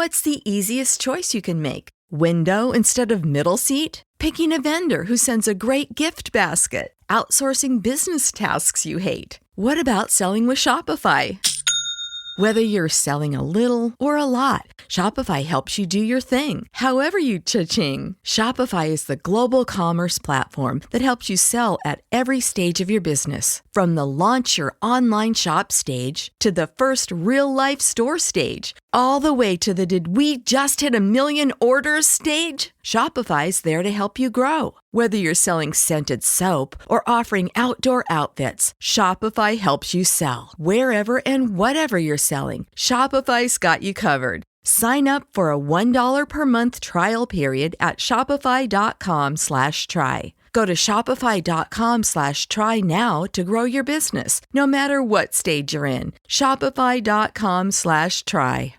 What's the easiest choice you can make? Window instead of middle seat? Picking a vendor who sends a great gift basket? Outsourcing business tasks you hate? What about selling with Shopify? Whether you're selling a little or a lot, Shopify helps you do your thing, however you cha-ching. Shopify is the global commerce platform that helps you sell at every stage of your business. From the launch your online shop stage to the first real-life store stage, all the way to the did we just hit 1 million orders stage. Shopify's there to help you grow. Whether you're selling scented soap or offering outdoor outfits, Shopify helps you sell. Wherever and whatever you're selling, Shopify's got you covered. Sign up for a $1 per month trial period at shopify.com/try. Go to shopify.com/try now to grow your business, no matter what stage you're in. Shopify.com/try.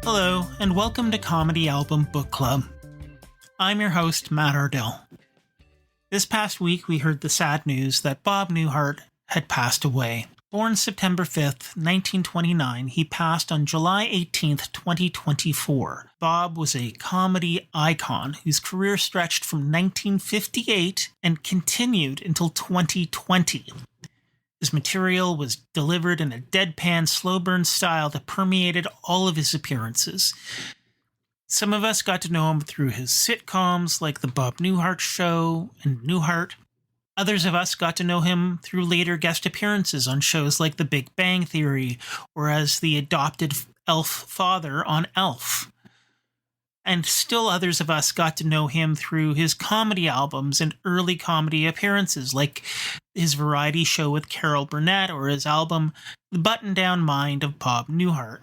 Hello, and welcome to Comedy Album Book Club. I'm your host, Matt Ardell. This past week, we heard the sad news that Bob Newhart had passed away. Born September 5th, 1929, he passed on July 18th, 2024. Bob was a comedy icon whose career stretched from 1958 and continued until 2020. His material was delivered in a deadpan, slow-burn style that permeated all of his appearances. Some of us got to know him through his sitcoms like The Bob Newhart Show and Newhart. Others of us got to know him through later guest appearances on shows like The Big Bang Theory or as the adopted elf father on Elf. And still others of us got to know him through his comedy albums and early comedy appearances, like his variety show with Carol Burnett or his album The Button-Down Mind of Bob Newhart.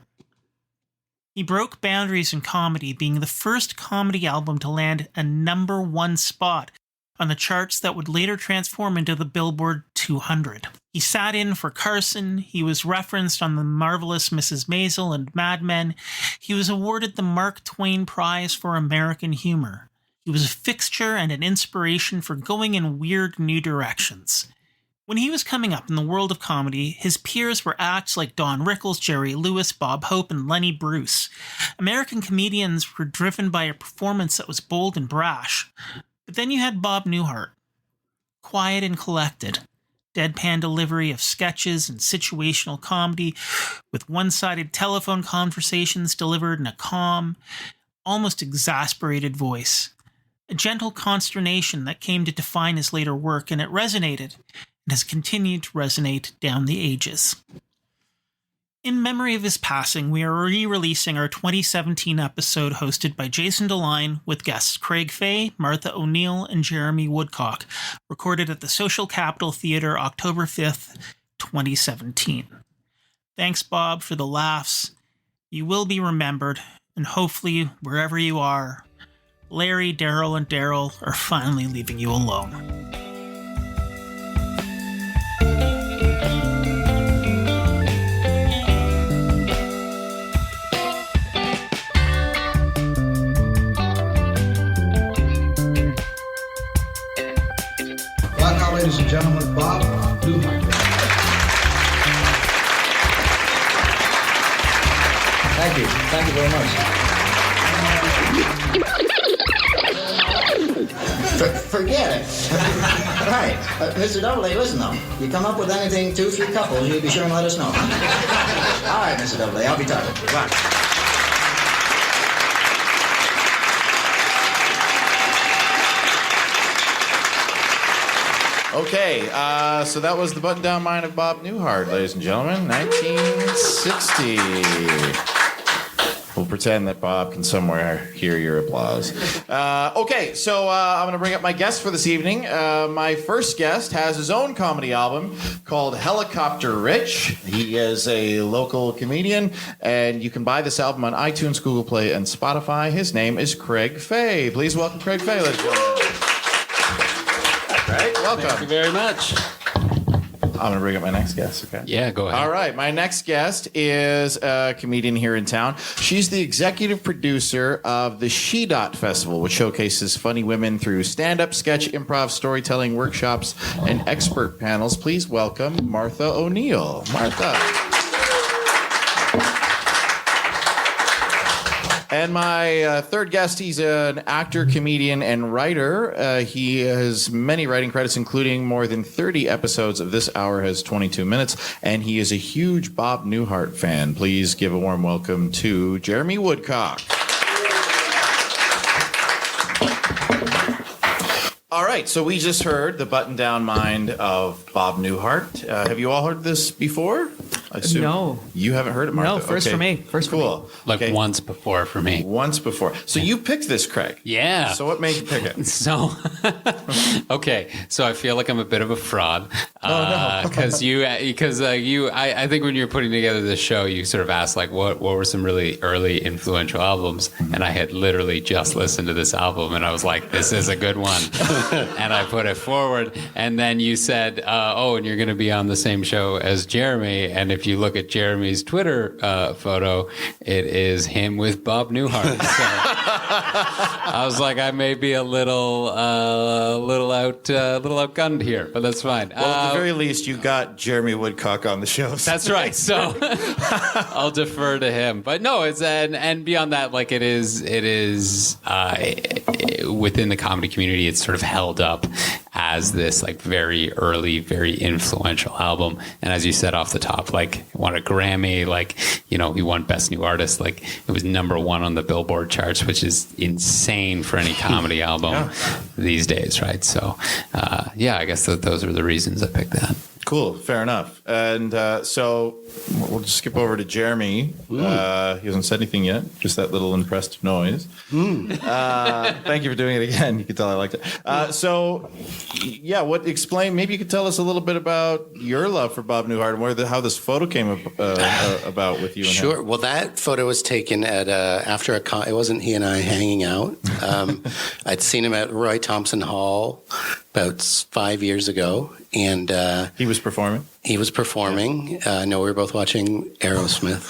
He broke boundaries in comedy, being the first comedy album to land a #1 spot on the charts that would later transform into the Billboard 200. He sat in for Carson, he was referenced on The Marvelous Mrs. Maisel and Mad Men, he was awarded the Mark Twain Prize for American Humor. He was a fixture and an inspiration for going in weird new directions. When he was coming up in the world of comedy, his peers were acts like Don Rickles, Jerry Lewis, Bob Hope, and Lenny Bruce. American comedians were driven by a performance that was bold and brash. But then you had Bob Newhart, quiet and collected, deadpan delivery of sketches and situational comedy with one-sided telephone conversations delivered in a calm, almost exasperated voice. A gentle consternation that came to define his later work, and it resonated and has continued to resonate down the ages. In memory of his passing, we are re-releasing our 2017 episode hosted by Jason Deline with guests Craig Fay, Martha O'Neil, and Jeremy Woodcock, recorded at the Social Capital Theatre October 5th, 2017. Thanks, Bob, for the laughs. You will be remembered, and hopefully, wherever you are, Larry, Daryl, and Daryl are finally leaving you alone. Ladies and gentlemen, Bob Newhart. Thank you. Thank you very much. Forget it. Right. Mr. Doubleday, listen though. You come up with anything, 2-3 couples, you'll be sure and let us know. All right, Mr. Doubleday, I'll be talking. Right. Okay, so that was The Button-Down Mind of Bob Newhart, ladies and gentlemen, 1960. We'll pretend that Bob can somewhere hear your applause. Okay, so I'm going to bring up my guest for this evening. My first guest has his own comedy album called Helicopter Rich. He is a local comedian, and you can buy this album on iTunes, Google Play, and Spotify. His name is Craig Fay. Please welcome Craig Fay, ladies and gentlemen. Craig, welcome. Thank you very much. I'm going to bring up my next guest, okay? Yeah, go ahead. All right, my next guest is a comedian here in town. She's the executive producer of the She Dot Festival, which showcases funny women through stand-up, sketch, improv, storytelling, workshops, and expert panels. Please welcome Martha O'Neil. Martha. And my third guest, he's an actor, comedian, and writer. He has many writing credits, including more than 30 episodes of This Hour Has 22 Minutes, and he is a huge Bob Newhart fan. Please give a warm welcome to Jeremy Woodcock. All right, so we just heard the button-down mind of Bob Newhart. Have you all heard this before? I assume No. You haven't heard it, Martha? No, first Okay. for me. First for cool. me. Like Okay. once before for me. Once before. So you picked this, Craig. Yeah. So what made you pick it? So, okay. So I feel like I'm a bit of a fraud. no. Because I think when you were putting together this show, you sort of asked like, what were some really early influential albums? And I had literally just listened to this album and I was like, this is a good one. And I put it forward. And then you said, and you're going to be on the same show as Jeremy. And if you look at Jeremy's Twitter photo, it is him with Bob Newhart. So I was like, I may be a little outgunned here, but that's fine. Well, at the very least, you got Jeremy Woodcock on the show. That's right. So I'll defer to him. But no, it's and beyond that, like it is within the comedy community, it's sort of held up as this like very early, very influential album. And as you said off the top, like won a Grammy, like, you know, he won Best New Artist. Like it was #1 on the Billboard charts, which is insane for any comedy album these days, right? So, I guess those are the reasons I picked that. Cool, fair enough. And so we'll just skip over to Jeremy. He hasn't said anything yet, just that little impressed noise. Thank you for doing it again. You can tell I liked it. Maybe you could tell us a little bit about your love for Bob Newhart and how this photo came about with you and Sure. him. Well, that photo was taken at after a it wasn't he and I hanging out. I'd seen him at Roy Thompson Hall about 5 years ago, and He was performing? he was performing. No, we were both watching Aerosmith.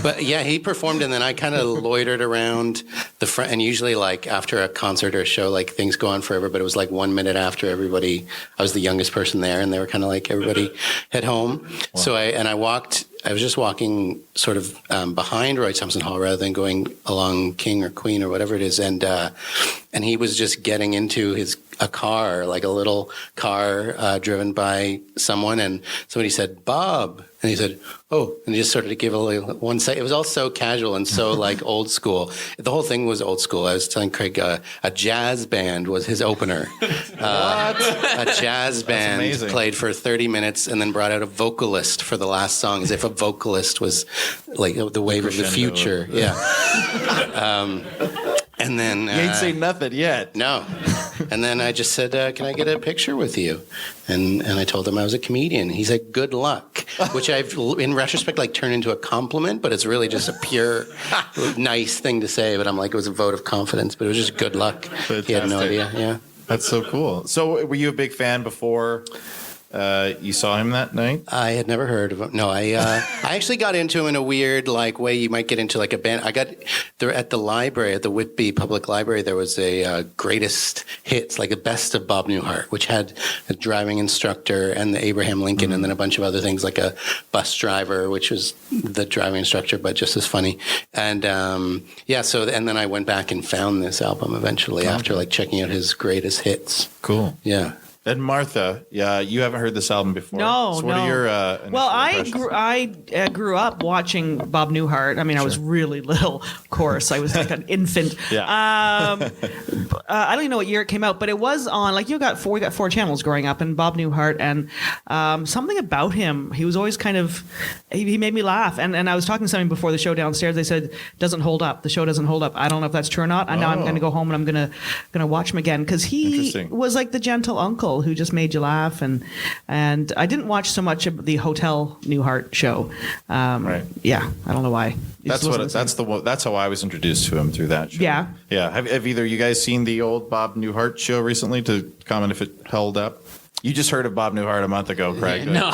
But yeah, he performed, and then I kind of loitered around the front. And usually, like after a concert or a show, like things go on forever. But it was like 1 minute after everybody. I was the youngest person there, and they were kind of like everybody head home. Wow. So I walked. I was just walking sort of behind Roy Thompson Hall rather than going along King or Queen or whatever it is, and he was just getting into a car, like a little car driven by someone, and somebody said, "Bob," and he said, "Oh," and he just sort of gave a little one second. It was all so casual and so like old school. The whole thing was old school. I was telling Craig a jazz band was his opener. A jazz band played for 30 minutes and then brought out a vocalist for the last song, as if a vocalist was like the wave of the future. Yeah. And then You ain't say nothing yet. no. And then I just said, "Can I get a picture with you?" And I told him I was a comedian. He said, "Good luck," which I've, in retrospect, like turned into a compliment, but it's really just a pure, nice thing to say. But I'm like, it was a vote of confidence, but it was just good luck. Fantastic. He had no idea. Yeah. That's so cool. So were you a big fan before you saw him that night? I had never heard of him. No, I actually got into him in a weird like way you might get into like a band. I got there at the library, at the Whitby Public Library, there was a greatest hits, like a best of Bob Newhart, which had a driving instructor and the Abraham Lincoln and then a bunch of other things like a bus driver, which was the driving instructor, but just as funny. And and then I went back and found this album eventually after like checking out his greatest hits. Cool. Yeah. And Martha, you haven't heard this album before. No, so what are your Well, initial I grew up watching Bob Newhart. I mean, I was really little, of course. I was like an infant. Yeah. I don't even know what year it came out, but it was on, like, we got four channels growing up, and Bob Newhart, and something about him, he was always kind of, he made me laugh. And I was talking to somebody before the show downstairs. They said, doesn't hold up. The show doesn't hold up. I don't know if that's true or not. And now I'm going to go home and I'm going to watch him again, because he was like the gentle uncle people who just made you laugh. And I didn't watch so much of the Hotel Newhart show. Right. Yeah, I don't know why. That's how I was introduced to him, through that show. Yeah. Yeah. Have either of you guys seen the old Bob Newhart show recently, to comment if it held up? You just heard of Bob Newhart a month ago, Craig. No.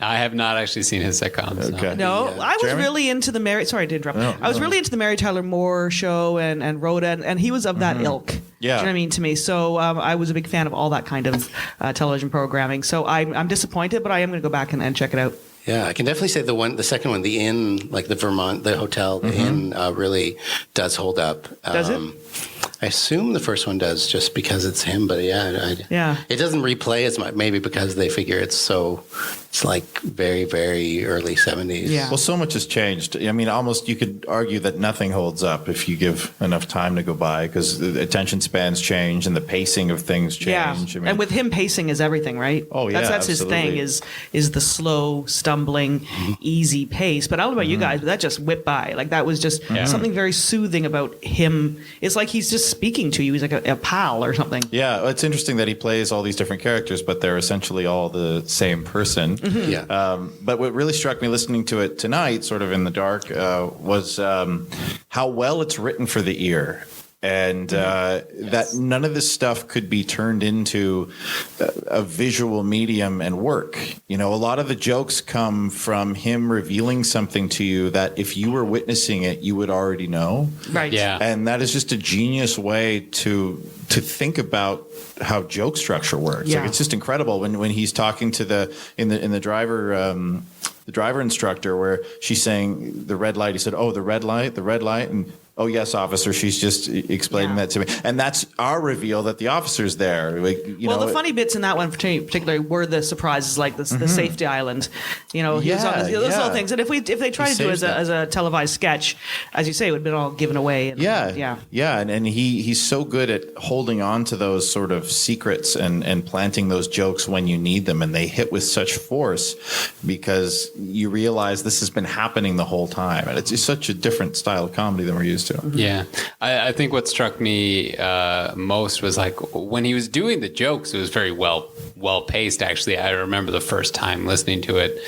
I have not actually seen his sitcoms. Okay. No, I was Jeremy? really into the Mary. Sorry to interrupt. No, I was really into the Mary Tyler Moore show and Rhoda, and he was of that ilk. Yeah. Do you know what I mean, to me? So I was a big fan of all that kind of television programming. So I'm disappointed, but I am going to go back and check it out. Yeah, I can definitely say the second one, the Inn, like the Vermont, the hotel, the Inn, really does hold up. Does it? I assume the first one does, just because it's him. But Yeah. it doesn't replay as much, maybe because they figure it's like very, very early 70s. Yeah. Well, so much has changed. I mean, almost you could argue that nothing holds up if you give enough time to go by, because the attention spans change and the pacing of things change. Yeah, I mean, and with him, pacing is everything, right? Oh, yeah, that's his thing absolutely. is the slow, stumbling, easy pace. But I don't know about you guys, but that just whipped by. Like that was just something very soothing about him. It's like he's just speaking to you. He's like a pal or something. Yeah, well, it's interesting that he plays all these different characters, but they're essentially all the same person. Yeah. But what really struck me listening to it tonight, sort of in the dark, was how well it's written for the ear. And that none of this stuff could be turned into a visual medium and work. You know, a lot of the jokes come from him revealing something to you that if you were witnessing it, you would already know. Right. Yeah. And that is just a genius way to think about how joke structure works. Yeah. Like, it's just incredible when he's talking to the driver instructor, where she's saying the red light. He said, "Oh, the red light," and "Oh, yes, officer." She's just explaining that to me, and that's our reveal that the officer's there. Like, The funny bits in that one particularly were the surprises, like the safety island. You know, he was on those little things. And if they tried to do it as a televised sketch, as you say, it would have been all given away. And, and he's so good at holding on to those sort of secrets and planting those jokes when you need them, and they hit with such force because you realize this has been happening the whole time, and it's just such a different style of comedy than we're used to. Yeah. I think what struck me most was like when he was doing the jokes, it was very well paced. Actually, I remember the first time listening to it,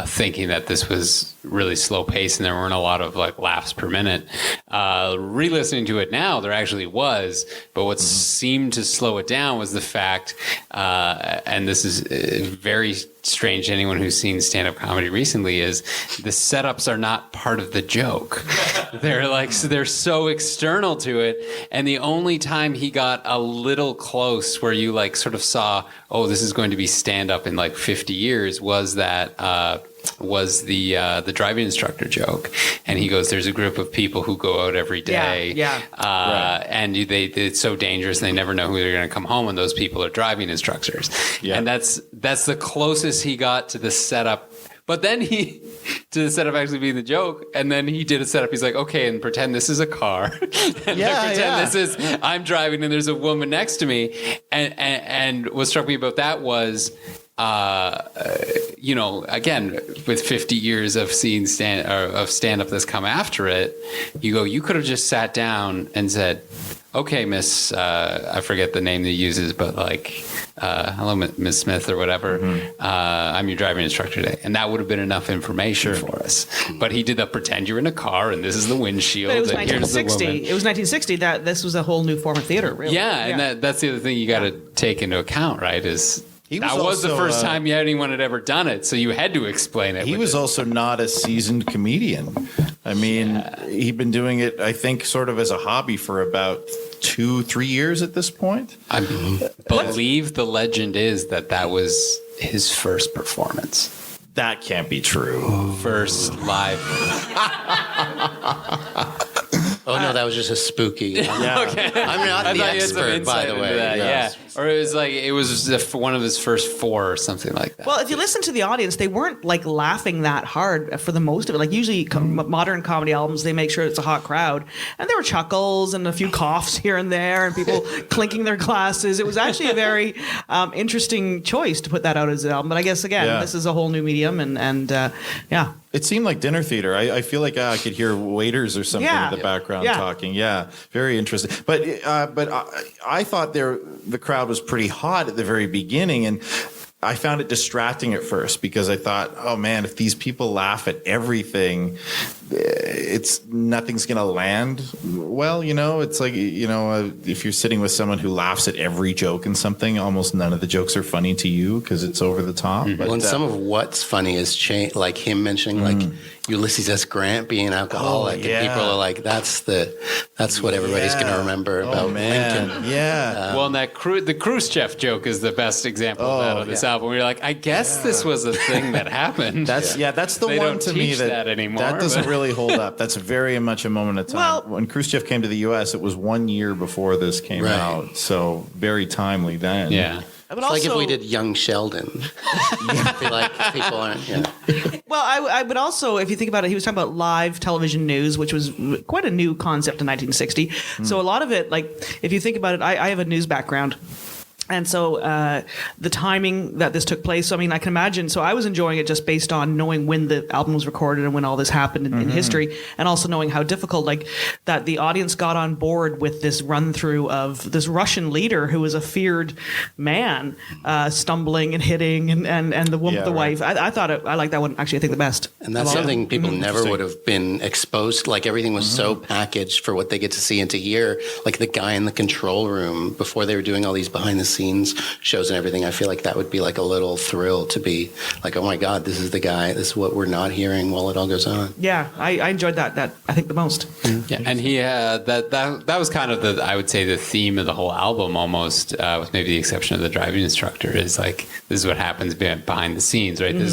thinking that this was really slow paced and there weren't a lot of like laughs per minute. Re-listening to it now, there actually was, but what seemed to slow it down was the fact, and this is very strange to anyone who's seen stand-up comedy recently, is the setups are not part of the joke. They're so external to it, and the only time he got a little close where you like sort of saw, oh, this is going to be stand-up in like 50 years was that was the driving instructor joke. And he goes, there's a group of people who go out every day. And it's so dangerous and they never know who they're going to come home, and those people are driving instructors. And that's the closest he got to the setup. But then to the setup actually being the joke, and then he did a setup. He's like, okay, and pretend this is a car, and pretend this is I'm driving, and there's a woman next to me. And what struck me about that was, again, with 50 years of seeing stand-up that's come after it, you could have just sat down and said, okay, Miss, I forget the name that he uses, but like, hello, Miss Smith or whatever. I'm your driving instructor today. And that would have been enough information for us. But he did the pretend you're in a car and this is the windshield. But it was and here's the 1960. woman. It was 1960 that this was a whole new form of theater, really. Yeah, and that's the other thing you got to take into account, right? That was the also, first time anyone had ever done it, so you had to explain it. He was also not a seasoned comedian. I mean, he'd been doing it, I think, sort of as a hobby for about 2-3 years at this point. I believe the legend is that was his first performance. That can't be true. First live. Oh, no, that was just a spooky. Yeah. Okay. I'm not the expert, by the way. Yeah. Or it was one of his first 4 or something like that. Well, if you listen to the audience, they weren't like laughing that hard for the most of it. Like usually modern comedy albums, they make sure it's a hot crowd. And there were chuckles and a few coughs here and there and people clinking their glasses. It was actually a very interesting choice to put that out as an album. But I guess, again, this is a whole new medium. And It seemed like dinner theater. I feel like I could hear waiters or something in the background talking. Yeah, very interesting. But I thought the crowd was pretty hot at the very beginning, and I found it distracting at first because I thought, oh man, if these people laugh at everything, nothing's going to land well. It's like, if you're sitting with someone who laughs at every joke in something, almost none of the jokes are funny to you because it's over the top. Well, and some of what's funny is like him mentioning like Ulysses S. Grant being an alcoholic, and people are like, that's what everybody's going to remember about Lincoln. Yeah. Well, and the Khrushchev joke is the best example of that on this album. Where you're like, I guess this was a thing that happened. That's the they one don't to teach me that anymore. That doesn't really hold up. That's very much a moment of time. Well, when Khrushchev came to the U.S., it was 1 year before this came out, so very timely then. Yeah. But It's like if we did Young Sheldon. I feel like people aren't. Well, I would also, if you think about it, he was talking about live television news, which was quite a new concept in 1960. So a lot of it, like, if you think about it, I have a news background. And so the timing that this took place, I mean, I can imagine. So I was enjoying it just based on knowing when the album was recorded and when all this happened in history, and also knowing how difficult, like, that the audience got on board with this run through of this Russian leader who was a feared man, stumbling and hitting, and the woman, wife. I thought I like that one. Actually, I think the best. And that's something people never would have been exposed. Like, everything was so packaged for what they get to see and to hear. Like the guy in the control room before they were doing all these behind the scenes shows and everything. I feel like that would be like a little thrill to be like, oh my God, this is the guy. This is what we're not hearing while it all goes on. Yeah, I enjoyed that I think the most. Yeah, and he that was kind of I would say the theme of the whole album almost, with maybe the exception of the driving instructor, is like, this is what happens behind the scenes, right? This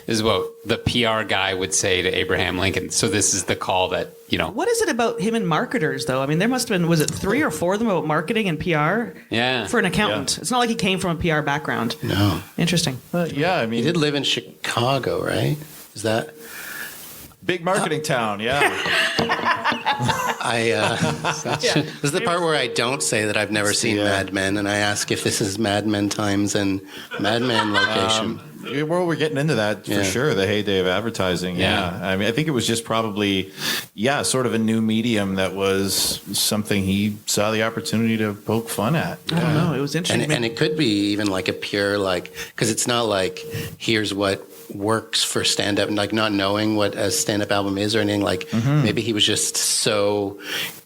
is what the PR guy would say to Abraham Lincoln. So this is the call that, What is it about him and marketers, though? I mean, there must have been, was it 3 or 4 of them about marketing and PR? Yeah. For an accountant. Yeah. It's not like he came from a PR background. No. Interesting. I mean, he did live in Chicago, right? Is that big marketing town? Yeah. This is the part where I don't say that I've never seen Mad Men, and I ask if this is Mad Men times and Mad Men location. We're getting into that for sure. The heyday of advertising. Yeah. I mean, I think it was just probably, sort of a new medium that was something he saw the opportunity to poke fun at. I don't know. It was interesting. And it could be even like a pure, like, because it's not like, here's what works for stand-up, like not knowing what a stand-up album is or anything. Like, maybe he was just so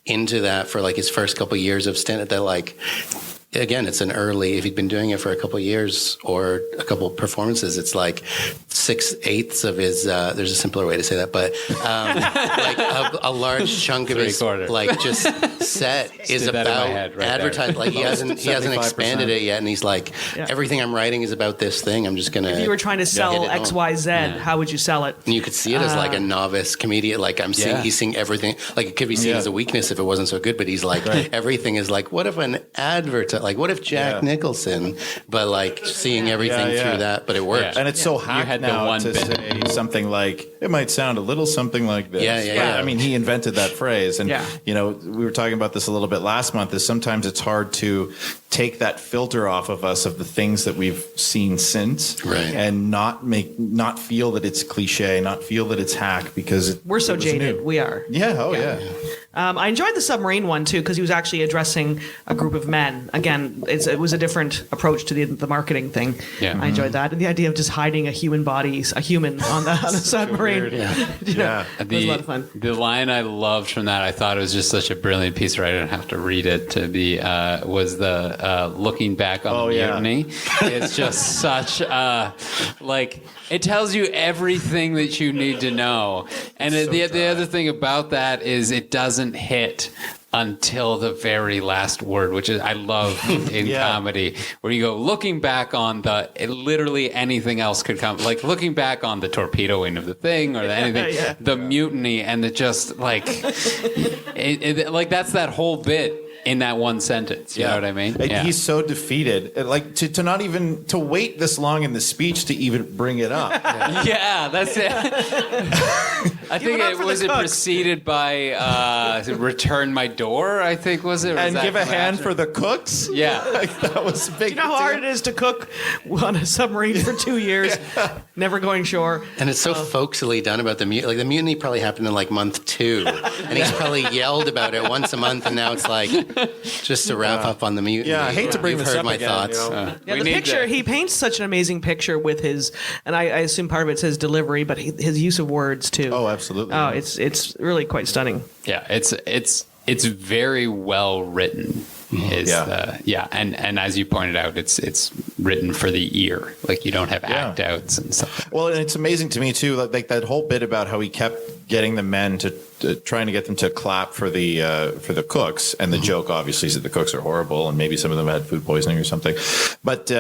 into that for like his first couple of years of stand-up that, like, again, it's if he'd been doing it for a couple of years or a couple of performances, it's like 6/8 of his, there's a simpler way to say that, but like a large chunk of his like just set is about advertising. Like he hasn't expanded it yet, and he's like, everything I'm writing is about this thing. I'm just gonna. If you were trying to sell XYZ, how would you sell it? And you could see it as like a novice comedian. Like he's seeing everything. Like it could be seen as a weakness if it wasn't so good, but he's like everything is like, what if an advertiser? Like, what if Jack Nicholson? But like seeing everything through that, but it works. And it's so hacked now to say something like, it might sound a little something like this. Yeah. I mean, he invented that phrase. And, we were talking about this a little bit last month, is sometimes it's hard to take that filter off of us of the things that we've seen since and not feel that it's cliche, not feel that it's hack, because we're so jaded. New. We are. Yeah. I enjoyed the submarine one too, because he was actually addressing a group of men. Again, it was a different approach to the marketing thing. Yeah. I enjoyed that, and the idea of just hiding a human on the submarine. Weird. It was a lot of fun. The line I loved from that, I thought it was just such a brilliant piece. Right, I didn't have to read it to be. Was the looking back on the mutiny? It's just such like. It tells you everything that you need to know. And the other thing about that is it doesn't hit until the very last word, which is I love in comedy, where you go looking back on literally anything else could come, like looking back on the torpedoing of the thing or the mutiny, and it just like like that's that whole bit. in that one sentence. You know what I mean? And he's so defeated. Like to not even to wait this long in the speech to even bring it up. Yeah, that's it. I think it was preceded by "Return My Door." I think was it? And give a hand for the cooks. Yeah, like, that was big. You know how hard it is to cook on a submarine for 2 years, never going shore. And it's so folksily done about the mutiny. Like the mutiny probably happened in like month 2, and he's probably yelled about it once a month, and now it's like just to wrap up on the mutiny. Yeah, I hate to bring You've this heard up my again, thoughts. The picture, he paints such an amazing picture with his, and I assume part of it's his delivery, but his use of words too. Oh, absolutely. Oh, it's really quite stunning. Yeah, it's very well written. And as you pointed out, it's written for the ear. Like you don't have act outs and stuff. Well, and it's amazing to me too, like that whole bit about how he kept getting the men to trying to get them to clap for the cooks, and the joke obviously is that the cooks are horrible, and maybe some of them had food poisoning or something. But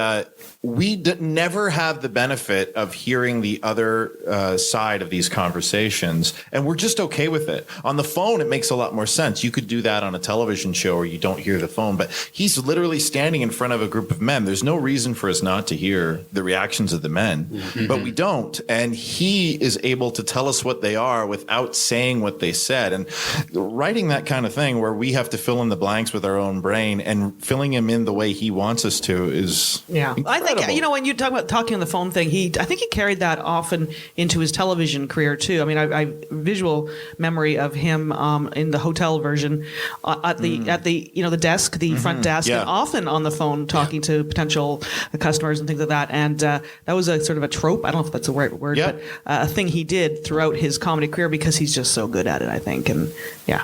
we never have the benefit of hearing the other side of these conversations, and we're just okay with it. On the phone, it makes a lot more sense. You could do that on a television show where you don't hear the phone, but he's literally standing in front of a group of men. There's no reason for us not to hear the reactions of the men, but we don't. And he is able to tell us what they are without saying what they said. And writing that kind of thing where we have to fill in the blanks with our own brain and filling him in the way he wants us to is incredible. I think, when you talk about talking on the phone thing, I think he carried that often into his television career too. I mean, I visual memory of him in the hotel version at the the desk, the front desk, and often on the phone talking to potential customers and things like that. And that was a sort of a trope. I don't know if that's the right word, but a thing he did throughout his comedy career because he's just so good at it, I think. And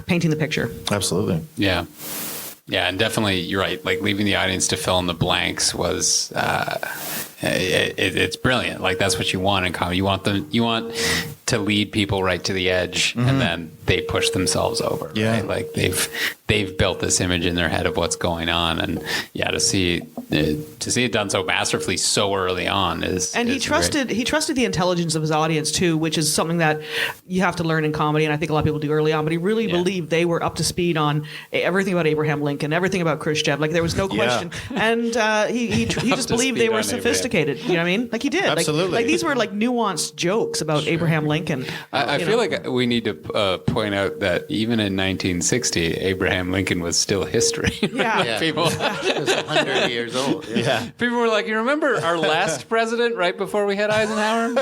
painting the picture. Absolutely. Yeah. Yeah, and definitely you're right. Like leaving the audience to fill in the blanks was it's brilliant. Like that's what you want in comedy. You want to lead people right to the edge, and then they push themselves over. Yeah, right? Like they've built this image in their head of what's going on, and to see it done so masterfully so early on is. And he trusted the intelligence of his audience too, which is something that you have to learn in comedy, and I think a lot of people do early on. But he really believed they were up to speed on everything about Abraham Lincoln, everything about Khrushchev. Like there was no question, and he just believed they were sophisticated. You know what I mean? Like he did. Absolutely. Like these were like nuanced jokes about Abraham Lincoln. I feel like we need to point out that even in 1960, Abraham Lincoln was still history. Yeah. People. He was 100 years old. Yeah. People were like, you remember our last president right before we had Eisenhower?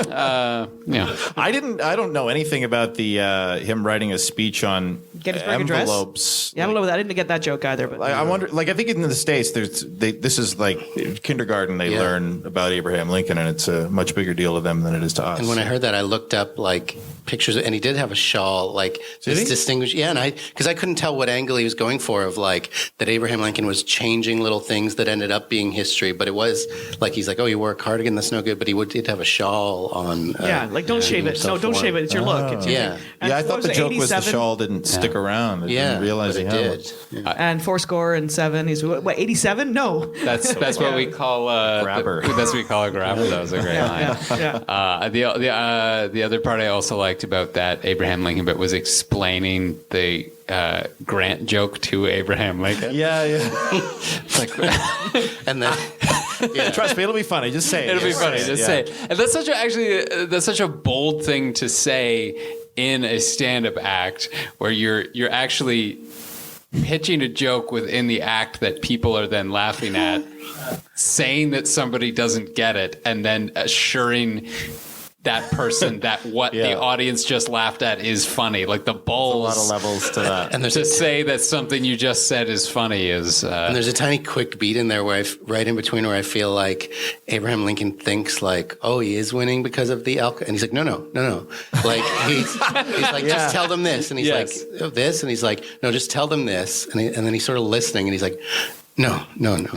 I don't know anything about the him writing a speech on Gettysburg envelopes. Address? Yeah, I don't know. I didn't get that joke either. But I wonder. Like I think in the States, this is like kindergarten. They learn about Abraham Lincoln, and it's a much bigger deal to them than it is to us. And when I heard that, I looked up like pictures, and he did have a shawl, like this distinguished. Yeah, and because I couldn't tell what angle he was going for of like that Abraham Lincoln was changing little things that ended up being history, but it was like he's like, oh, you wore a cardigan, that's no good, but he did have a shawl on. Like don't shave it. No, don't shave it. It's your look. It's your I thought the joke was the shawl didn't stick around. I didn't realize it did. And 87. He's what 87? No, that's what we call grabber. That's what we call a grabber. That was a great line. The other part I also liked about that Abraham Lincoln bit was explaining the Grant joke to Abraham Lincoln. Yeah. Like, and then. Yeah. Trust me, it'll be funny. Just say it. It'll be funny. Just say it. And that's such a bold thing to say in a stand-up act where you're actually pitching a joke within the act that people are then laughing at, saying that somebody doesn't get it, and then assuring that person that what the audience just laughed at is funny. Like the balls. There's a lot of levels to that. And to say that something you just said is funny is. And there's a tiny quick beat in there where right in between where I feel like Abraham Lincoln thinks like, oh, he is winning because of the alcohol. And he's like, no. Like he's like, just tell them this. And he's like, oh, this. And he's like, no, just tell them this. And then he's sort of listening and he's like, No.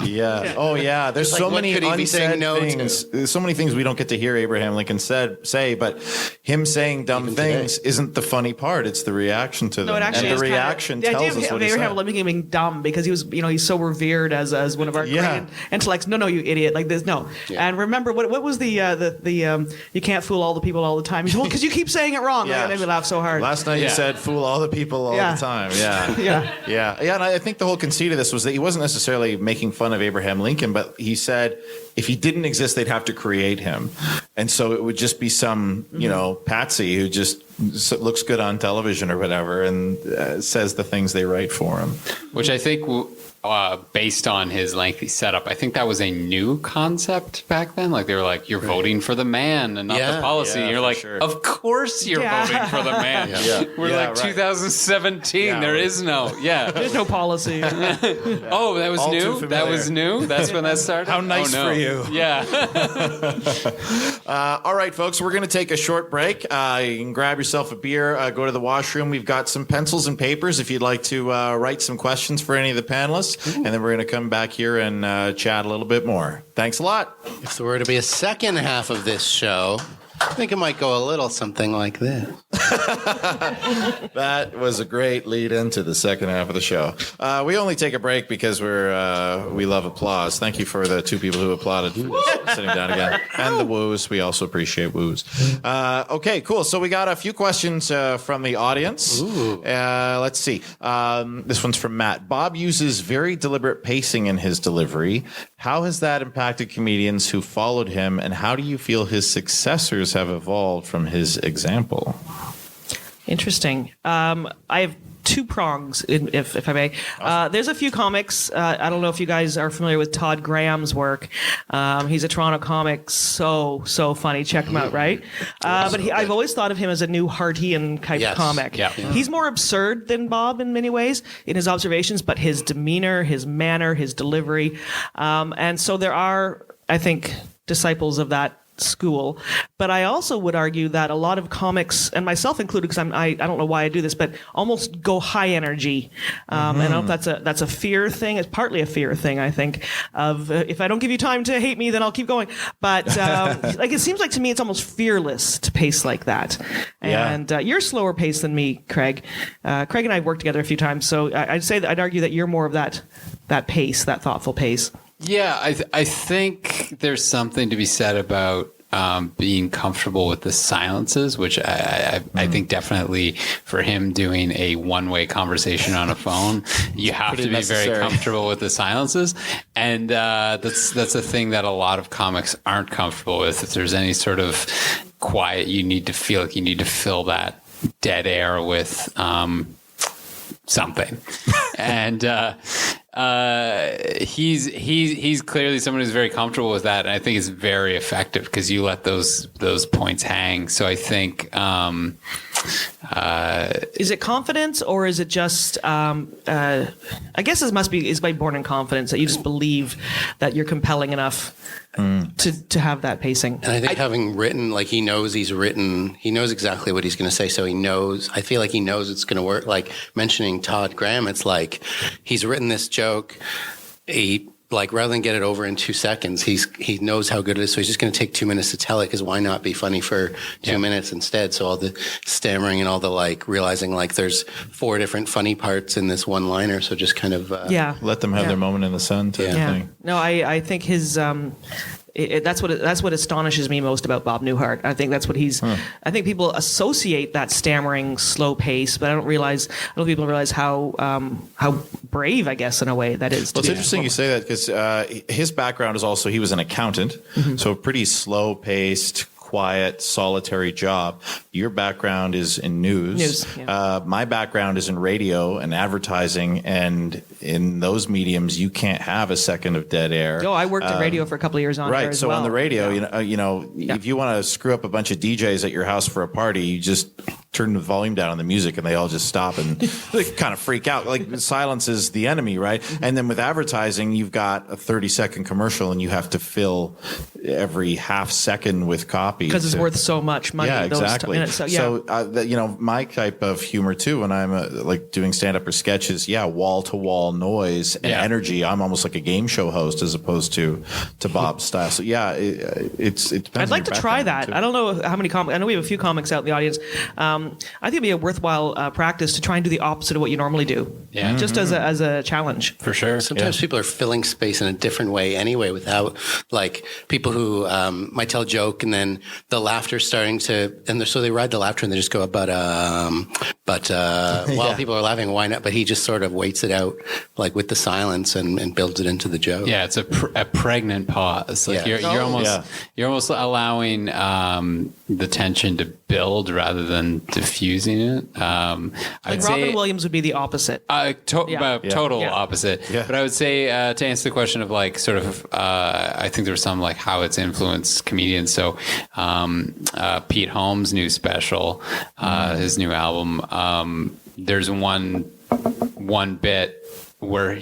Yeah. Oh, yeah. There's Like, so what many could he be saying unsaid no to? things. There's so many things we don't get to hear Abraham Lincoln say, but him saying dumb Even things today. isn't the funny part. It's the reaction to them. No, it actually and is the kind of- reaction the idea tells of us what he Abraham said. Lincoln being dumb because he was, he's so revered as one of our Yeah. great intellects. No, you idiot! Like this, no. Yeah. And remember, what was the you can't fool all the people all the time. Well, because you keep saying it wrong. Yeah. That made me laugh so hard. Last night you Yeah. said fool all the people all Yeah. the time. Yeah. Yeah. Yeah. And I think the whole conceit of this was that he wasn't necessarily making fun of Abraham Lincoln, but he said if he didn't exist, they'd have to create him. And so it would just be some, patsy who just looks good on television or whatever and says the things they write for him. Which I think, based on his lengthy setup, I think that was a new concept back then. Like they were like, "You're voting for the man and not Yeah. the policy." Yeah, and you're for like, sure. "Of course you're Yeah. voting for the man." Yeah. We're Yeah, like right. 2017. Yeah, There right. is no. Yeah. There's no policy. Oh, that was All too new. familiar. That was new. That's when that started. How nice Oh, no. for you. Yeah. All right, folks, we're going to take a short break. You can grab yourself a beer, go to the washroom. We've got some pencils and papers if you'd like to write some questions for any of the panelists. And then we're going to come back here and chat a little bit more. Thanks a lot. If there were to be a second half of this show, I think it might go a little something like this. That was a great lead into the second half of the show. We only take a break because we love applause. Thank you for the two people who applauded for sitting down again. And the woos. We also appreciate woos. Okay, cool. So we got a few questions from the audience. Let's see. This one's from Matt. Bob uses very deliberate pacing in his delivery. How has that impacted comedians who followed him, and how do you feel his successors have evolved from his example? Interesting. I have two prongs, if I may. There's a few comics. I don't know if you guys are familiar with Todd Graham's work. He's a Toronto comic. So funny. Check him out, right? But I've always thought of him as a new Hartian type Yes. comic. Yeah. He's more absurd than Bob in many ways in his observations, but his demeanor, his manner, his delivery. And so there are, I think, disciples of that school, but I also would argue that a lot of comics, and myself included, because I don't know why I do this, but almost go high energy. And I don't know if that's a fear thing. It's partly a fear thing, I think, of if I don't give you time to hate me, then I'll keep going. But like it seems like to me it's almost fearless to pace like that. And you're slower paced than me, Craig. Craig and I have worked together a few times, so I'd argue that you're more of that pace, that thoughtful pace. Yeah, I think there's something to be said about being comfortable with the silences, which I think definitely for him doing a one-way conversation on a phone, you have to be necessary. very comfortable with the silences. And that's a thing that a lot of comics aren't comfortable with. If there's any sort of quiet, you need to feel like you need to fill that dead air with something. And he's clearly someone who's very comfortable with that, and I think it's very effective because you let those points hang. So I think Is it confidence, or is it just? I guess it must be. Is by born in confidence that you just believe that you're compelling enough to have that pacing. And I think having written, like he knows exactly what he's going to say. So I feel like he knows it's going to work. Like mentioning Todd Graham, it's like he's written this joke. Like rather than get it over in 2 seconds, he knows how good it is. So he's just going to take 2 minutes to tell it, because why not be funny for 2 minutes instead? So all the stammering and all the realizing there's 4 different funny parts in this one liner. So just kind of let them have their moment in the sun type thing. No, I think his that's what astonishes me most about Bob Newhart. I think that's what he's. I think people associate that stammering, slow pace, but I don't think people realize how brave, I guess, in a way that is. Well, it's interesting you say that, because his background is also, he was an accountant, so a pretty slow paced, quiet, solitary job. Your background is in news. My background is in radio and advertising, and in those mediums, you can't have a second of dead air. Oh, I worked in radio for a couple of years on air as so well. on the radio, if you want to screw up a bunch of DJs at your house for a party, you just turn the volume down on the music and they all just stop and they kind of freak out. Like silence is the enemy, right? And then with advertising, you've got a 30-second commercial and you have to fill every half second with copy because it's worth so much money. Yeah, those exactly. minutes. So, my type of humor too, when I'm like doing stand-up or sketches, wall-to-wall noise and energy. I'm almost like a game show host as opposed to Bob's style. So it depends. I'd like to try that. Too. I don't know how many comics. I know we have a few comics out in the audience. I think it'd be a worthwhile practice to try and do the opposite of what you normally do. Yeah, just as a challenge. For sure. Sometimes people are filling space in a different way anyway, without like people who might tell a joke and then the laughter starting to, and so they ride the laughter and they just go, but while people are laughing, why not? But he just sort of waits it out, like with the silence and builds it into the joke. Yeah, it's a pregnant pause. Like you're almost allowing the tension to build rather than diffusing it. Like Robin Williams would be the opposite. Total opposite. Yeah. But I would say to answer the question of like sort of, I think there was some like how it's influenced comedians. So Pete Holmes' new special, his new album, there's one bit where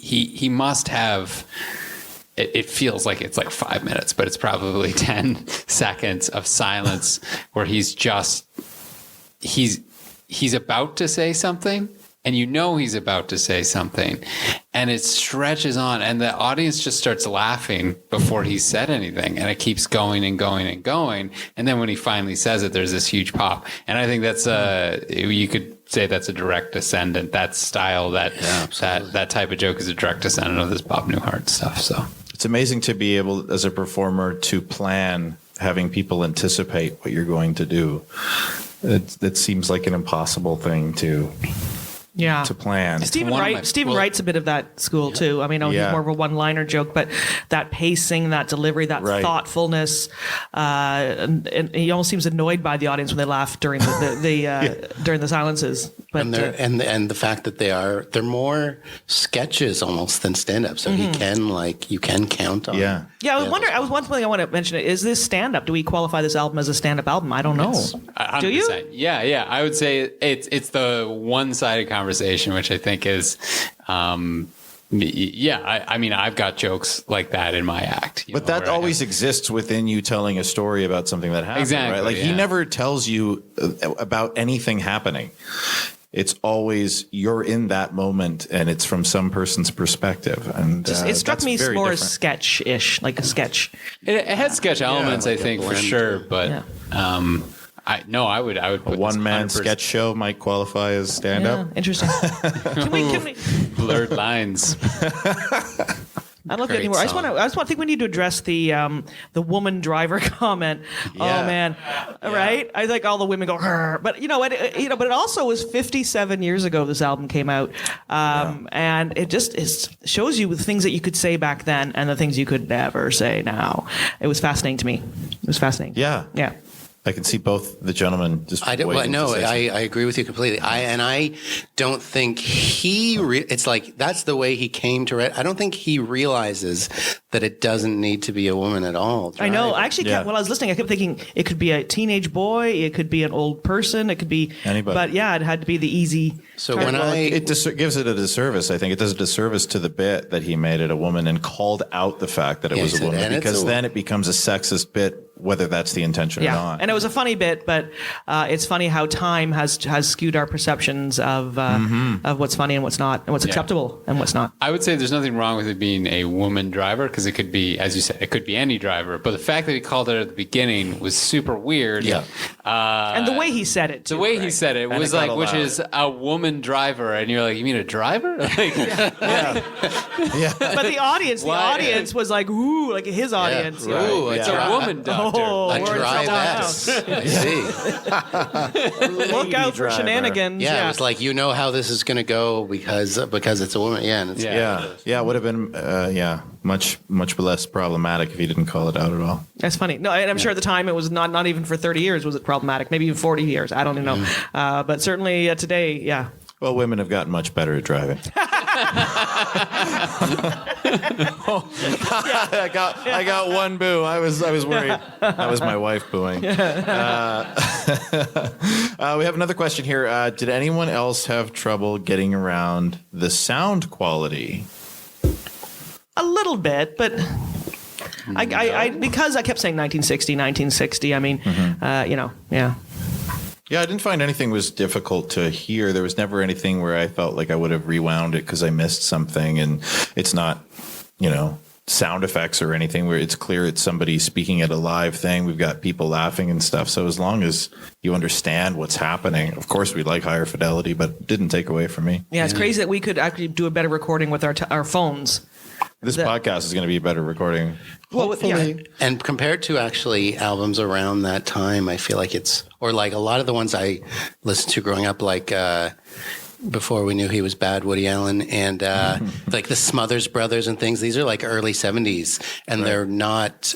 he must have. It feels like it's like 5 minutes, but it's probably 10 seconds of silence where he's about to say something, and he's about to say something, and it stretches on, and the audience just starts laughing before he said anything, and it keeps going and going and going, and then when he finally says it, there's this huge pop, and I think that's you could say that's a direct descendant. That style, that type of joke is a direct descendant of this Bob Newhart stuff. So it's amazing to be able, as a performer, to plan having people anticipate what you're going to do. It seems like an impossible thing to plan. Stephen Wright's a bit of that school too. I mean, he's more of a one-liner joke, but that pacing, that delivery, that thoughtfulness, and he almost seems annoyed by the audience when they laugh during the during the silences. But and the fact that they're more sketches almost than stand-up, so you can count on. Yeah. I was wondering. One thing I want to mention is this stand-up. Do we qualify this album as a stand-up album? I don't know. 100%. Do you? Yeah. I would say it's the one-sided conversation, which I think is, I mean, I've got jokes like that in my act. But that always exists within you telling a story about something that happened, exactly, right? Like he never tells you about anything happening. It's always you're in that moment, and it's from some person's perspective. And it struck me more as sketch-ish, like a sketch. It had sketch elements, I think, for sure. But I would put a one-man sketch show might qualify as stand-up. Yeah, interesting. Can we blurred lines? I don't know anymore. I just think we need to address the woman driver comment. Yeah. Oh man, right? I think all the women go, "Hurr." But but it also was 57 years ago this album came out, and it shows you the things that you could say back then and the things you could never say now. It was fascinating to me. It was fascinating. Yeah. I can see both the gentlemen just. I agree with you completely. I don't think it's like that's the way he came to it. I don't think he realizes that it doesn't need to be a woman at all. I know. I actually kept, while I was listening, I kept thinking it could be a teenage boy, it could be an old person, it could be anybody. But it had to be the easy. So it gives it a disservice. I think it does a disservice to the bit that he made it a woman and called out the fact that it was a woman, because then it becomes a sexist bit, whether that's the intention or not. And it was a funny bit, but it's funny how time has skewed our perceptions of what's funny and what's not, and what's acceptable and what's not. I would say there's nothing wrong with it being a woman driver, because it could be, as you said, it could be any driver. But the fact that he called it at the beginning was super weird. Yeah. And the way he said it, too. The way he said it was like, which is a woman driver, and you're like, you mean a driver? Like, yeah. But the audience was like, ooh, like his audience. Yeah. Right. Ooh, it's a woman doctor. A drive S. Look out for shenanigans. Yeah, it's like, how this is going to go because it's a woman. Yeah, and it's it would have been much less problematic if he didn't call it out at all. That's funny. No, and I'm sure at the time it was not even for 30 years was it problematic. Maybe even 40 years. I don't even know. But certainly today, yeah. Well, women have gotten much better at driving. I got one boo. I was worried. That was my wife booing. We have another question here. Did anyone else have trouble getting around the sound quality? A little bit, but I because I kept saying 1960. I mean, yeah. Yeah, I didn't find anything was difficult to hear. There was never anything where I felt like I would have rewound it because I missed something, and it's not, sound effects or anything where it's clear it's somebody speaking at a live thing. We've got people laughing and stuff. So as long as you understand what's happening, of course we'd like higher fidelity, but it didn't take away from me. Yeah, it's crazy that we could actually do a better recording with our phones. This podcast is going to be a better recording. Hopefully. Yeah. And compared to actually albums around that time, I feel like or like a lot of the ones I listened to growing up, like before we knew he was bad, Woody Allen, and like the Smothers Brothers and things. These are like early 70s, and they're not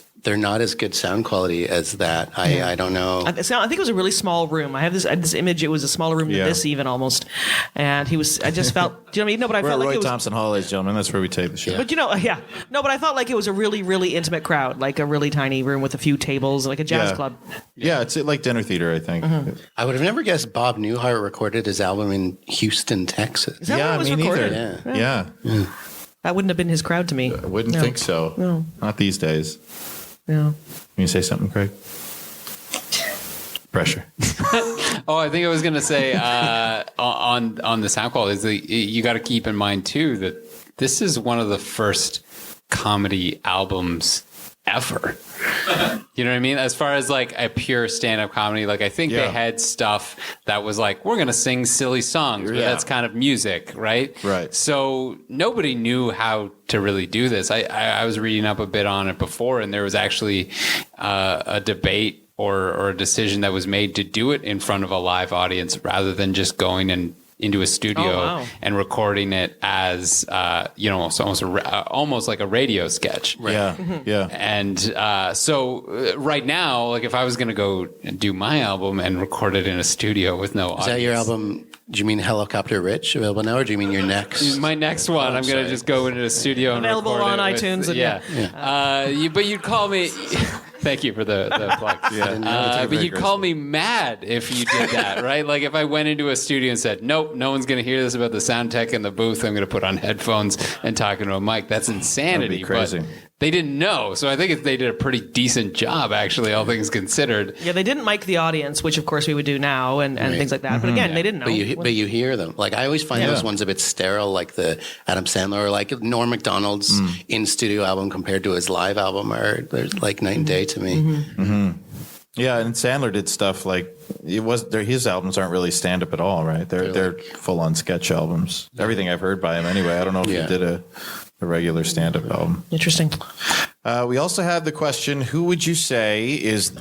as good sound quality as that. I don't know. I think it was a really small room. I had this image. It was a smaller room than this even almost. And I just felt, do you know what I mean? No, but I felt like Roy it was Thompson Hall, ladies and gentlemen. That's where we tape the show. But No, but I felt like it was a really, really intimate crowd, like a really tiny room with a few tables, like a jazz club. Yeah, it's like dinner theater, I think. I would have never guessed Bob Newhart recorded his album in Houston, Texas. Is that where it was recorded? Neither. Yeah. That wouldn't have been his crowd to me. I wouldn't think so. No. Not these days. Yeah. Can you say something, Craig? Pressure. I think I was going to say on the sound quality is you got to keep in mind too that this is one of the first comedy albums ever. You know what I mean? As far as like a pure stand-up comedy, like I think they had stuff that was like, we're going to sing silly songs, but that's kind of music, right? Right. So nobody knew how to really do this. I was reading up a bit on it before, and there was actually a debate or a decision that was made to do it in front of a live audience rather than just going into a studio and recording it as almost like a radio sketch. Right. Yeah. And so right now, like if I was going to go do my album and record it in a studio with no audience. Is that your album? Do you mean Helicopter Rich available now, or do you mean your next? My next one, I'm going to just go into a studio and available record on it iTunes. But you'd call me. Thank you for the plug. But you'd call me mad if you did that, right? Like if I went into a studio and said, nope, no one's going to hear this about the sound tech in the booth. I'm going to put on headphones and talk into a mic. That's insanity. That'd be crazy. But they didn't know. So I think they did a pretty decent job, actually, all things considered. Yeah, they didn't mic the audience, which of course we would do now and things like that. But again, they didn't know. But you hear them. Like I always find those ones a bit sterile, like the Adam Sandler or like Norm Macdonald's in-studio album compared to his live album. They're like night and day to me. Yeah, and Sandler did stuff like his albums aren't really stand up at all, right? They're full on sketch albums. Everything I've heard by him anyway. I don't know if he did a regular stand up album. Interesting. We also have the question: who would you say is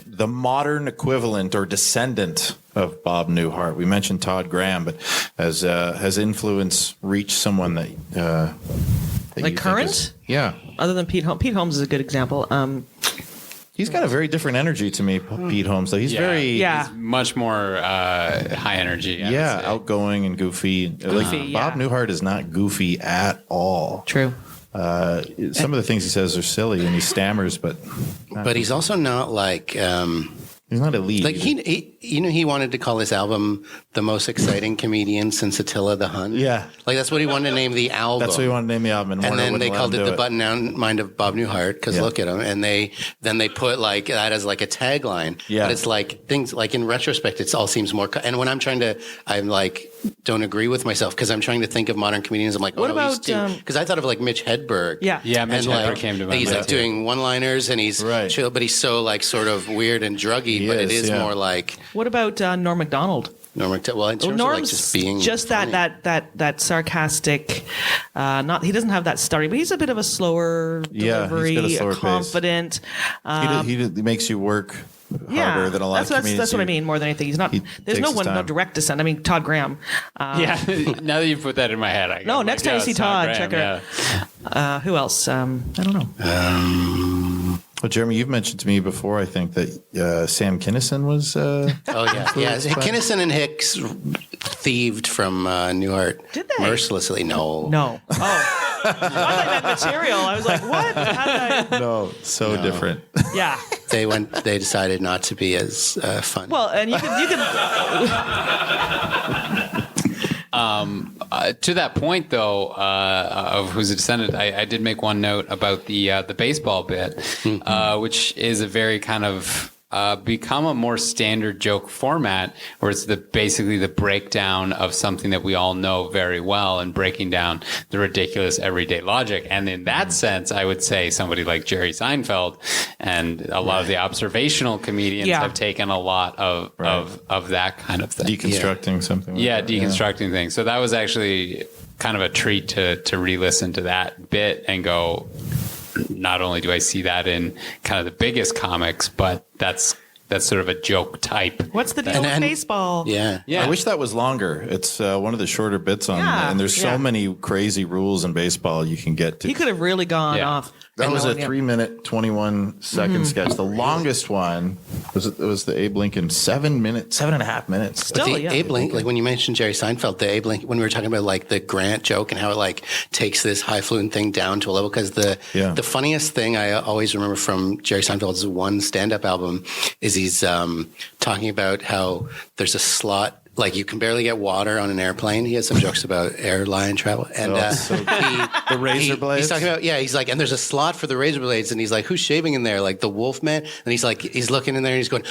the modern equivalent or descendant of Bob Newhart? We mentioned Todd Graham, but has influence reached someone that like current? Other than Pete Holmes. Pete Holmes is a good example. He's got a very different energy to me, Pete Holmes. Though he's he's much more high energy. Outgoing and goofy. Bob Newhart is not goofy at all. True. Some of the things he says are silly, and he stammers, but he's also not like. He's not elite. Like he wanted to call his album "The Most Exciting Comedian Since Attila the Hun." Yeah, like that's what he wanted to name the album. That's what he wanted to name the album, and then they called it "The Button-Down Mind of Bob Newhart" because look at him, and they put like that as like a tagline. Yeah, but it's like things like in retrospect, it all seems more. And when I'm like don't agree with myself because I'm trying to think of modern comedians. I'm like, what about because I thought of like Mitch Hedberg. Yeah, Mitch Hedberg came to mind. He's like doing one-liners and he's chill, but he's so like sort of weird and druggy. But it is more like. What about Norm Macdonald? Well, in terms of like just being just funny. that sarcastic. He doesn't have that stutter, but he's a bit of a slower delivery, he's got a slower confident. He makes you work harder than a lot of comedians. That's what I mean more than anything. He's not. There's no direct descent. I mean, Todd Graham. Now that you put that in my head, next time you see Todd, check her. Who else? I don't know. Well, Jeremy, you've mentioned to me before, I think, that Sam Kinison was... Oh, yeah. Yeah, Kinison and Hicks thieved from Newhart. Did they? Mercilessly. No. No. Oh. I was like that material. I was like, what? How did I? No, different. Yeah. They decided not to be as fun. Well, and you can. To that point, though, of Who's a Descendant, I did make one note about the baseball bit, which is a very kind of become a more standard joke format, where it's basically the breakdown of something that we all know very well and breaking down the ridiculous everyday logic. And in that sense, I would say somebody like Jerry Seinfeld and a lot of the observational comedians have taken a lot of that kind of thing. Deconstructing something. Like deconstructing things. So that was actually kind of a treat to re-listen to that bit and go, not only do I see that in kind of the biggest comics, but that's sort of a joke type. What's the deal with baseball? Yeah. I wish that was longer. It's one of the shorter bits on, and there's so many crazy rules in baseball you can get to. He could have really gone off. That was a 3-minute, 21-second sketch. The longest one was the Abe Lincoln 7.5 minutes. Still, Abe Lincoln, like when you mentioned Jerry Seinfeld, the Abe Lincoln, when we were talking about like the Grant joke and how it like takes this highfalutin thing down to a level, because the funniest thing I always remember from Jerry Seinfeld's one stand-up album is he's talking about how there's a slot. Like you can barely get water on an airplane. He has some jokes about airline travel, and the razor blades. He's talking about he's like, and there's a slot for the razor blades, and he's like, who's shaving in there? Like the Wolfman, and he's like, he's looking in there, and he's going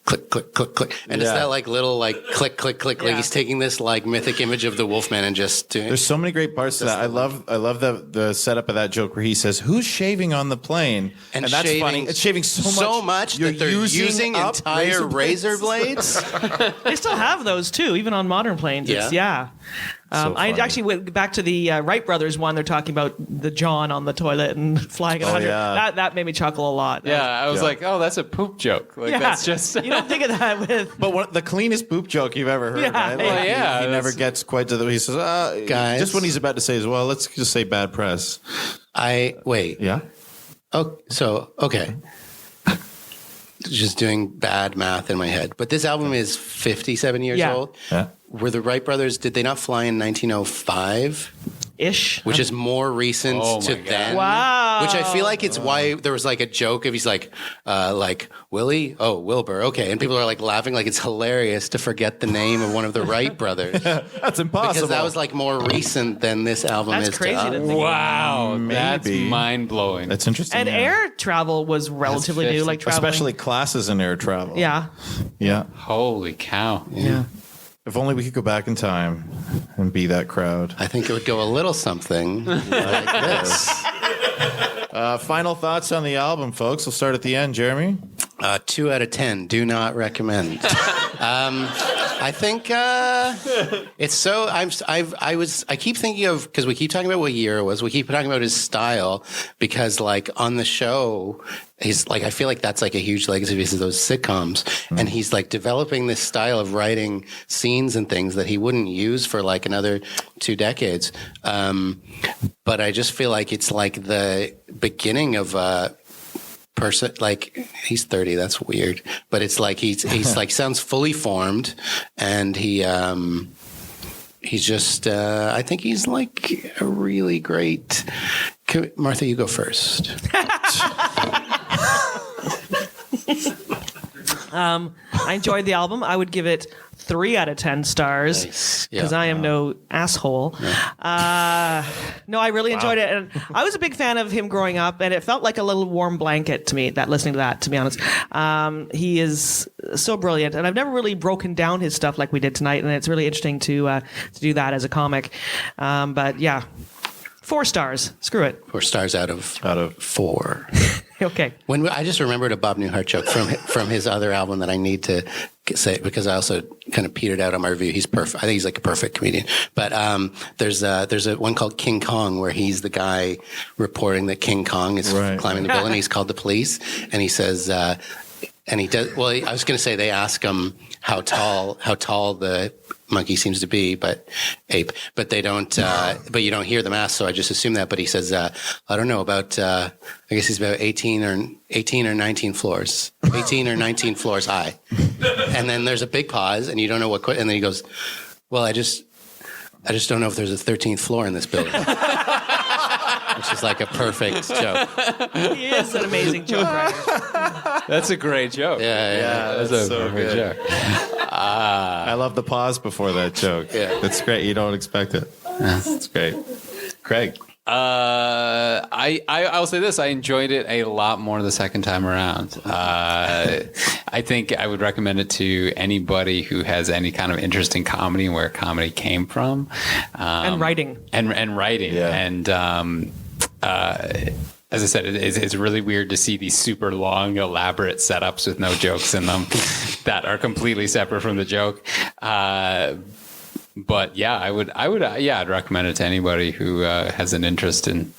click click click click, and it's that like little like click click click, like he's taking this like mythic image of the Wolfman and just doing. There's so many great parts to that. I love the setup of that joke where he says, "Who's shaving on the plane?" And that's funny. It's shaving so much that they're using entire razor blades. They still have those too, even on modern planes. I actually went back to the Wright brothers one. They're talking about the John on the toilet and flying at 100. That made me chuckle a lot. I was like, oh, that's a poop joke. Like that's just you don't think of that with. But the cleanest poop joke you've ever heard. Right? He never gets quite to the. He says, guys, just when he's about to say, well, let's just say bad press. Wait. Yeah. Oh, so okay. Just doing bad math in my head. But this album is 57 years old. Yeah. Were the Wright brothers, did they not fly in 1905? Ish. Which is more recent to then. Wow. Which I feel like it's why there was like a joke of he's like Willie? Oh, Wilbur. Okay. And people are like laughing like it's hilarious to forget the name of one of the Wright brothers. That's impossible. Because that was like more recent than this album is. That's crazy to to think. Wow. That's mind-blowing. That's interesting. And air travel was relatively new, like traveling. Especially classes in air travel. Yeah. Yeah. Holy cow. Yeah. If only we could go back in time and be that crowd. I think it would go a little something like this. Final thoughts on the album, folks. We'll start at the end. Jeremy? 2 out of 10. Do not recommend. I think it's so. I keep thinking of, because we keep talking about what year it was. We keep talking about his style, because like on the show, he's like, I feel like that's like a huge legacy of those sitcoms, and he's like developing this style of writing scenes and things that he wouldn't use for like another 2 decades. But I just feel like it's like the beginning of person, like he's 30, that's weird, but it's like he's like sounds fully formed, and he's just I think he's like a really great. Martha, you go first. I enjoyed the album. I would give it 3 out of 10 stars because I am no asshole. No, I really enjoyed it, and I was a big fan of him growing up, and it felt like a little warm blanket to me. That listening to that, to be honest, he is so brilliant, and I've never really broken down his stuff like we did tonight, and it's really interesting to do that as a comic. But yeah. 4 stars. Screw it. 4 stars out of 4. Okay. When I just remembered a Bob Newhart joke from his other album that I need to say, because I also kind of petered out on my review. He's perfect. I think he's like a perfect comedian. But there's a one called King Kong where he's the guy reporting that King Kong is climbing the building. He's called the police, and he says, And he does. Well, I was going to say they ask him how tall the monkey seems to be, but they don't. But you don't hear them ask, so I just assume that. But he says, I don't know about. I guess he's about 18 or 19 floors, 18 or 19 floors high. And then there's a big pause, and you don't know what. And then he goes, "Well, I just don't know if there's a 13th floor in this building." Which is like a perfect joke. He is an amazing joke writer. That's a great joke. Yeah, that's a so perfect joke. I love the pause before that joke. Yeah. That's great. You don't expect it. That's great. Craig. I'll say this. I enjoyed it a lot more the second time around. I think I would recommend it to anybody who has any kind of interest in comedy and where comedy came from. And writing. And writing. Yeah. And as I said, it's really weird to see these super long, elaborate setups with no jokes in them that are completely separate from the joke. But yeah, I'd recommend it to anybody who has an interest in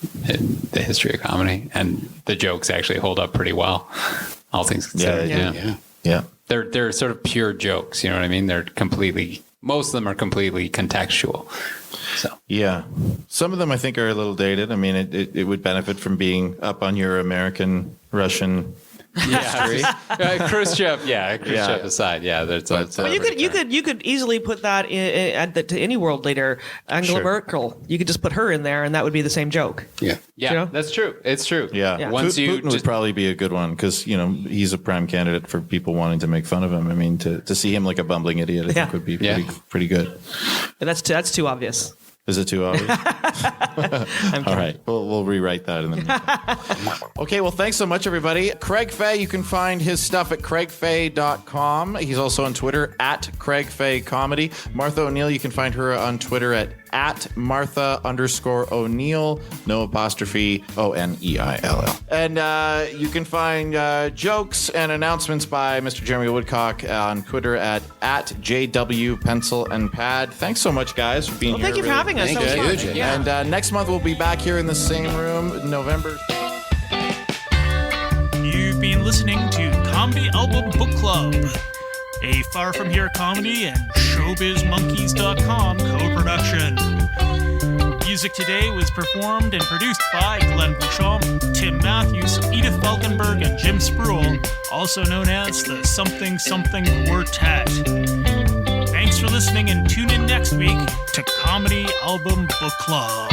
the history of comedy, and the jokes actually hold up pretty well, all things considered. Yeah. They're sort of pure jokes. You know what I mean? Most of them are completely contextual. So yeah, some of them I think are a little dated. I mean, it would benefit from being up on your American Russian. Khrushchev aside, you could easily put that to any world leader. Angela Merkel, you could just put her in there, and that would be the same joke. Yeah, you know? That's true. It's true. Yeah. Putin would probably be a good one because he's a prime candidate for people wanting to make fun of him. I mean, to see him like a bumbling idiot, I think would be pretty good. But that's too obvious. Is it too obvious? All right. We'll rewrite that in the meantime. Okay, well, thanks so much, everybody. Craig Fay, you can find his stuff at craigfay.com. He's also on Twitter at Craig Fay Comedy. Martha O'Neil, you can find her on Twitter at Martha_O'Neil, no apostrophe, Oneill. And you can find jokes and announcements by Mr. Jeremy Woodcock on Twitter at JW Pencil and Pad. Thanks so much, guys, for being here. Thank you for having us. That was fun. Yeah. And next month we'll be back here in the same room in November. You've been listening to Comedy Album Book Club, a Far From Here comedy and ShowbizMonkeys.com co-production. Music today was performed and produced by Glenn Bouchon, Tim Matthews, Edith Falkenberg, and Jim Spruill, also known as the Something Something Quartet. Thanks for listening, and tune in next week to Comedy Album Book Club.